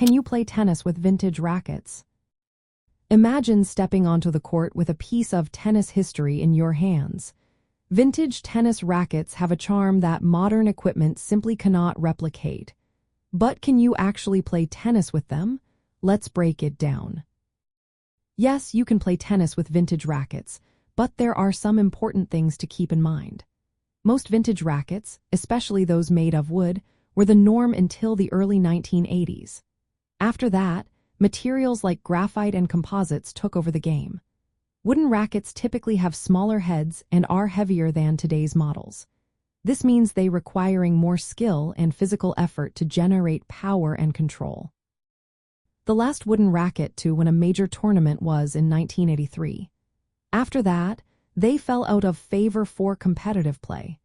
can you play tennis with vintage rackets? Imagine stepping onto the court with a piece of tennis history in your hands. Vintage tennis rackets have a charm that modern equipment simply cannot replicate. But can you actually play tennis with them? Let's break it down. Yes, you can play tennis with vintage rackets, but there are some important things to keep in mind. Most vintage rackets, especially those made of wood, were the norm until the early 1980s. After that, materials like graphite and composites took over the game. Wooden rackets typically have smaller heads and are heavier than today's models. This means they requiring more skill and physical effort to generate power and control. The last wooden racket to win a major tournament was in 1983. After that, they fell out of favor for competitive play.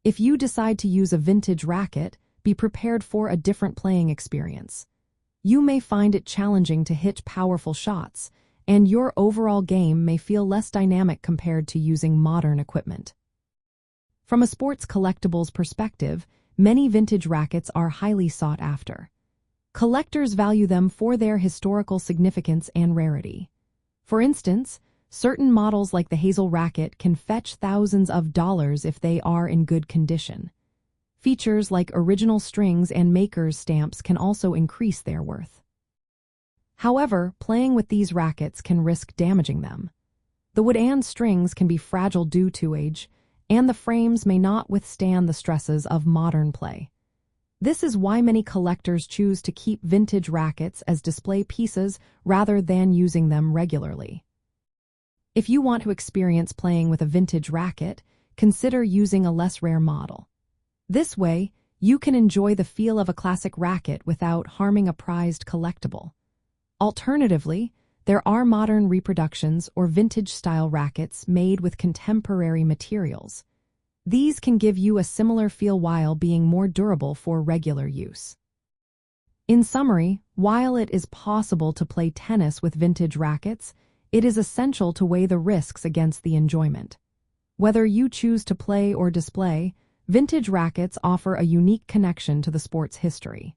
If you decide to use a vintage racket, be prepared for a different playing experience. You may find it challenging to hit powerful shots, and your overall game may feel less dynamic compared to using modern equipment. From a sports collectibles perspective, many vintage rackets are highly sought after. Collectors value them for their historical significance and rarity. For instance, certain models like the Hazel racket can fetch thousands of dollars if they are in good condition. Features like original strings and maker's stamps can also increase their worth. However, playing with these rackets can risk damaging them. The wood and strings can be fragile due to age, and the frames may not withstand the stresses of modern play. This is why many collectors choose to keep vintage rackets as display pieces rather than using them regularly. If you want to experience playing with a vintage racket, consider using a less rare model. This way, you can enjoy the feel of a classic racket without harming a prized collectible. Alternatively, there are modern reproductions or vintage-style rackets made with contemporary materials. These can give you a similar feel while being more durable for regular use. In summary, while it is possible to play tennis with vintage rackets, it is essential to weigh the risks against the enjoyment. Whether you choose to play or display, vintage rackets offer a unique connection to the sport's history.